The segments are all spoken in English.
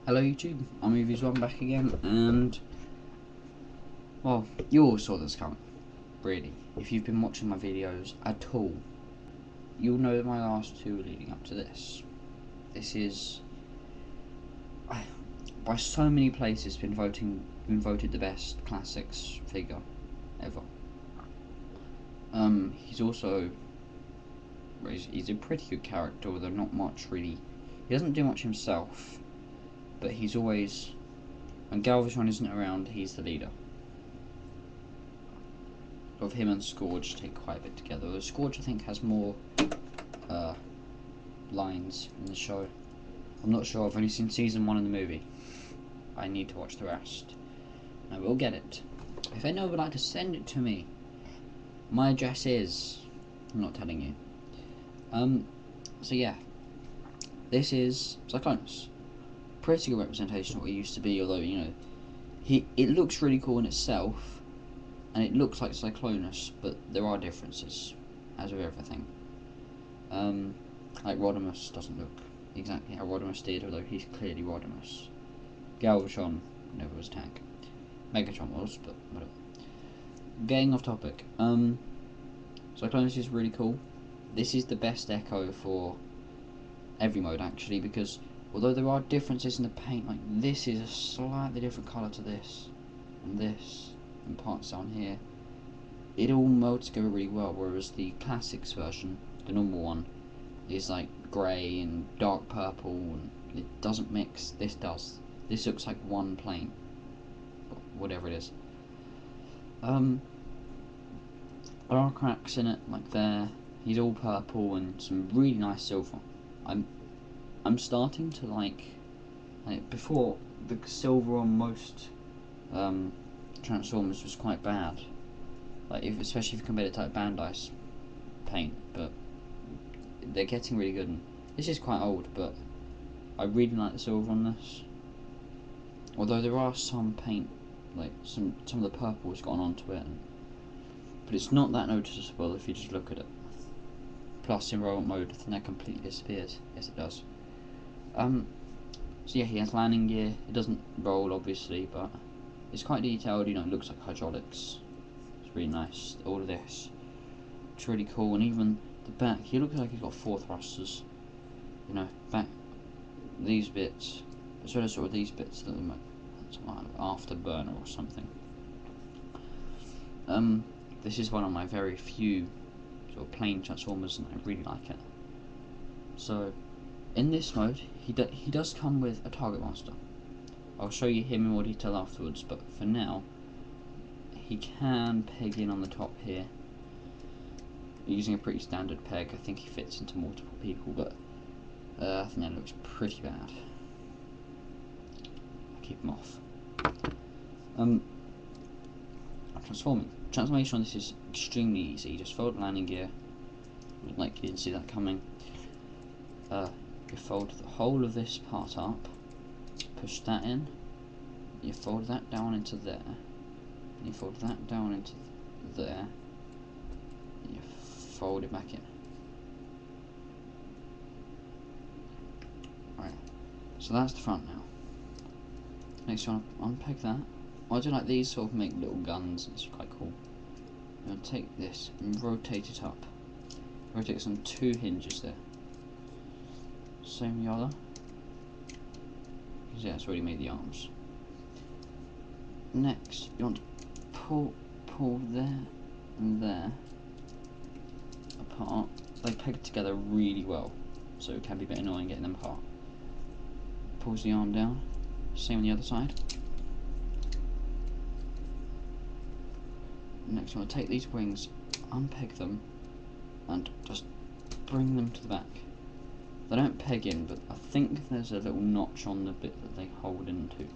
Hello YouTube, I'm Movies1 back again, and well, you all saw this coming, really. If you've been watching my videos at all, you'll know that my last two leading up to this. This is, by so many places, been voted the best Classics figure ever. He's also, he's a pretty good character, although not much really. He doesn't do much himself, but he's always, when Galvatron isn't around, he's the leader. Of him and Scourge take quite a bit together. Although Scourge, I think, has more lines in the show. I'm not sure. I've only seen season 1 of the movie. I need to watch the rest. I will get it. If anyone would like to send it to me, my address is, I'm not telling you. So yeah, this is Cyclonus. Pretty good representation of what he used to be, although, you know, it looks really cool in itself, and it looks like Cyclonus, but there are differences, as with everything. Like Rodimus doesn't look exactly how Rodimus did, although he's clearly Rodimus. Galvatron never was tank. Megatron was, but whatever. Getting off topic. Cyclonus is really cool. This is the best Echo for every mode, actually, because although there are differences in the paint, like this is a slightly different colour to this, and parts down here, it all melds together really well, whereas the Classics version, the normal one, is like grey and dark purple, and it doesn't mix. This does. This looks like one plane, whatever it is. There are cracks in it, like there. He's all purple and some really nice silver. I'm starting to like before, the silver on most Transformers was quite bad. Like especially if you compare it to like Bandai's paint, but they're getting really good. And this is quite old, but I really like the silver on this. Although there are some paint, like some of the purple has gone onto it, but it's not that noticeable if you just look at it. Plus in robot mode, I think that completely disappears. Yes, it does. So yeah, he has landing gear. It doesn't roll, obviously, but it's quite detailed. You know, it looks like hydraulics. It's really nice. All of this, it's really cool. And even the back, he looks like he's got 4 thrusters. You know, back these bits, as well as sort of these bits that are like afterburner or something. This is one of my very few sort of plain Transformers, and I really like it. So, in this mode, he does come with a target monster. I'll show you him in more detail afterwards, but for now, he can peg in on the top here. Using a pretty standard peg. I think he fits into multiple people, but I think that looks pretty bad. I'll keep him off. Transformation on this is extremely easy. You just fold landing gear, like you didn't see that coming. You fold the whole of this part up, push that in, you fold that down into there, and you fold that down into there, and you fold it back in. Right, so that's the front now. Next you want to unpeg that. I do like these sort of make little guns, it's quite cool. I'm going to take this and rotate it up. Rotate some 2 hinges there. Same the other. Because yeah, it's already made the arms. Next, you want to pull there and there apart. They peg together really well, so it can be a bit annoying getting them apart. Pulls the arm down. Same on the other side. Next, you want to take these wings, unpeg them, and just bring them to the back. They don't peg in, but I think there's a little notch on the bit that they hold into,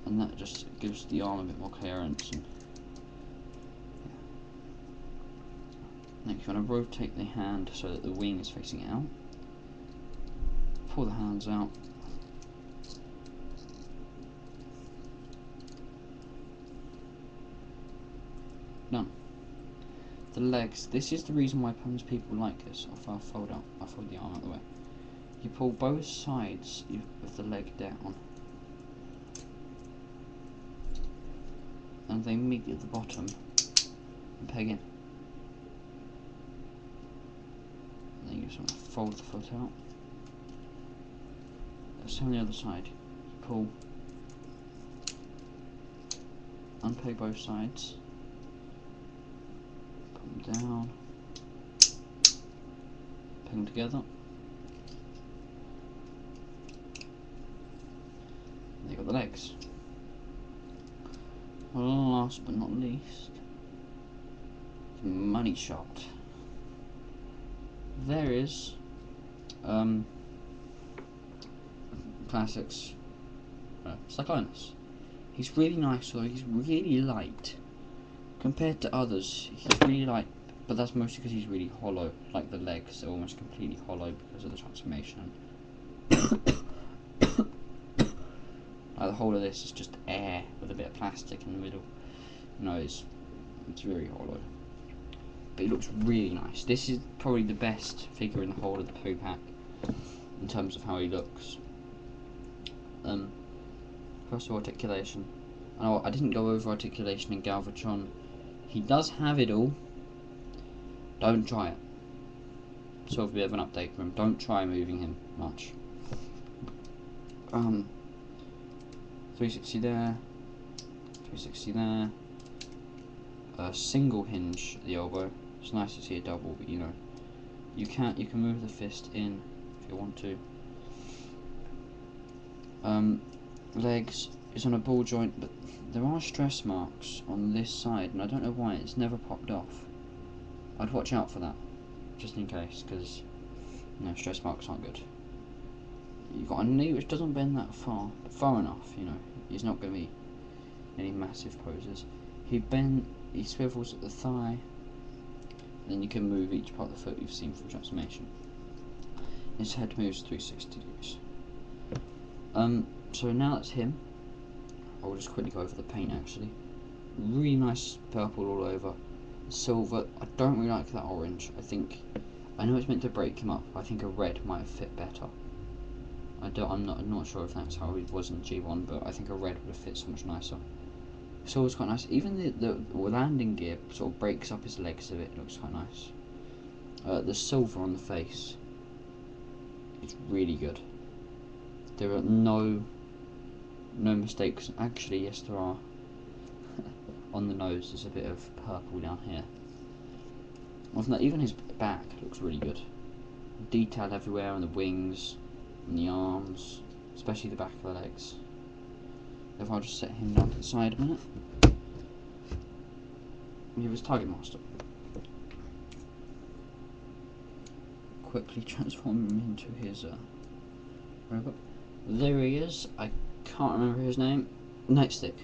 and that just gives the arm a bit more clearance. And yeah. Next, you want to rotate the hand so that the wing is facing out. Pull the hands out. Done. The legs. This is the reason why people like this. I'll fold the arm out of the way. You pull both sides with the leg down, and they meet at the bottom and peg in. And then you just want to fold the foot out. Same on the other side. You pull, unpeg both sides, put them down, peg them together. And you've got the legs. Last but not least, money shot. There is Classics Cyclonus. He's really nice, so he's really light compared to others. He's really light, but that's mostly because he's really hollow. Like the legs are almost completely hollow because of the transformation. Like the whole of this is just air with a bit of plastic in the middle. No, it's very hollow, but it looks really nice. This is probably the best figure in the whole of the Pooh pack in terms of how he looks. First of all, articulation. I didn't go over articulation in Galvatron. He does have it all. Don't try it. Sort of a bit of an update for him. Don't try moving him much. 360 there. 360 there. Single hinge at the elbow. It's nice to see a double, but you know, you can move the fist in if you want to. Legs is on a ball joint, but there are stress marks on this side, and I don't know why it's never popped off. I'd watch out for that, just in case, because you know, stress marks aren't good. You've got a knee which doesn't bend that far, but far enough, you know. He's not going to be any massive poses. He swivels at the thigh, and then you can move each part of the foot you've seen from transformation. His head moves 360 degrees. So now that's him. I'll just quickly go over the paint actually. Really nice purple all over. Silver. I don't really like that orange. I know it's meant to break him up. I think a red might fit better. I'm not sure if that's how it was in G1, but I think a red would have fit so much nicer. Silver's quite nice. Even the landing gear sort of breaks up his legs a bit. It looks quite nice. The silver on the face is really good. There are no mistakes. Actually, yes, there are. On the nose, there's a bit of purple down here. Other than that, even his back looks really good. Detail everywhere on the wings, and the arms, especially the back of the legs. If I'll just set him down to the side a minute. We have his Target Master. Quickly transform him into his robot. There he is. I can't remember his name. Nightstick.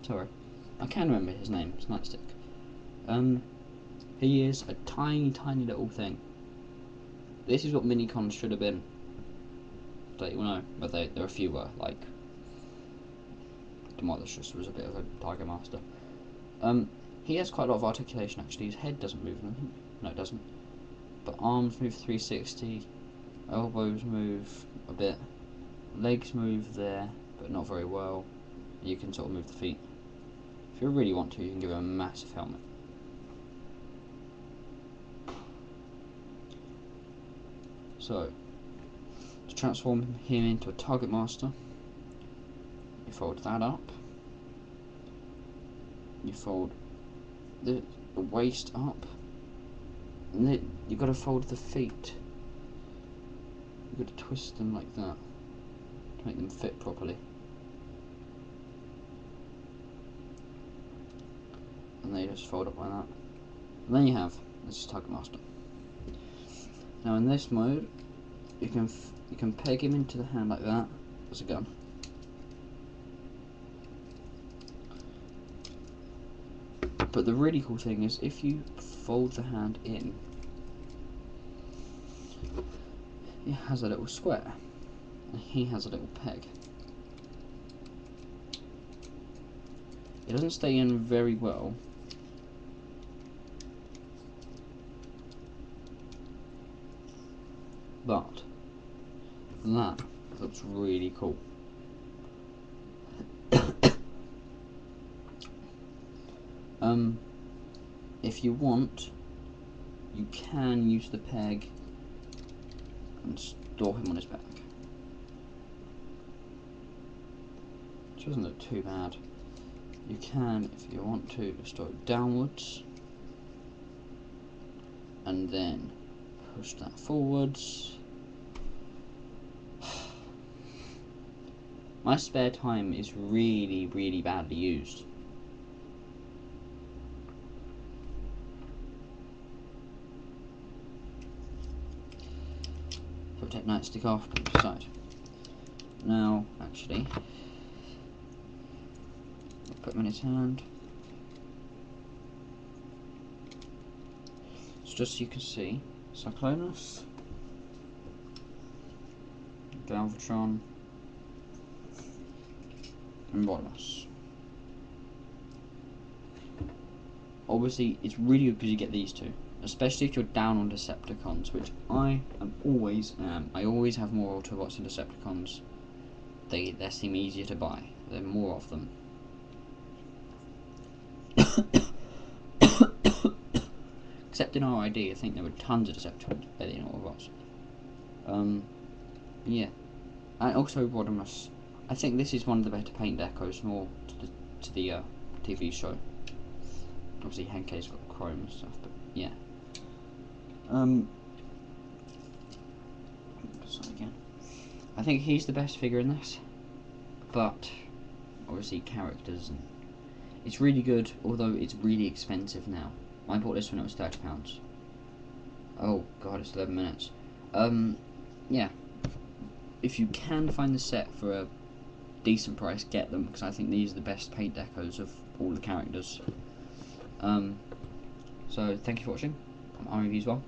Sorry. I can remember his name. It's Nightstick. He is a tiny little thing. This is what Minicons should have been. To let you know, but there are a few were, like Demolicious was a bit of a Target Master. He has quite a lot of articulation actually. His head doesn't move, no it doesn't. But arms move 360, elbows move a bit, legs move there, but not very well. You can sort of move the feet. If you really want to, you can give him a massive helmet. So, to transform him into a Target Master, you fold that up, you fold the waist up, and then you've got to fold the feet. You've got to twist them like that to make them fit properly. And they just fold up like that. And then you have this is Target Master. Now in this mode, you can peg him into the hand like that as a gun. But the really cool thing is if you fold the hand in, it has a little square, and he has a little peg. It doesn't stay in very well. but that looks really cool. If you want, you can use the peg and store him on his back. Which doesn't look too bad. You can, if you want to, store it downwards and then push that forwards. My spare time is really badly used. So take nightstick off, put it aside. Now, actually, put him in his hand. So just so you can see, Cyclonus, Galvatron, and Rodimus. Obviously, it's really good because you get these two, especially if you're down on Decepticons, which I always am. I always have more Autobots than Decepticons. They seem easier to buy. There are more of them. Except in RID, I think there were tons of Decepticons better than Autobots. Yeah, and also Rodimus. I think this is one of the better paint decos, more to the TV show. Obviously, Henkei's got chrome and stuff, but yeah. Again, I think he's the best figure in this, but obviously characters, and it's really good. Although it's really expensive now. I bought this when it was £30. Oh god, it's 11 minutes. Yeah. If you can find the set for a decent price, get them, because I think these are the best paint decos of all the characters. So thank you for watching. I'm Reviews1.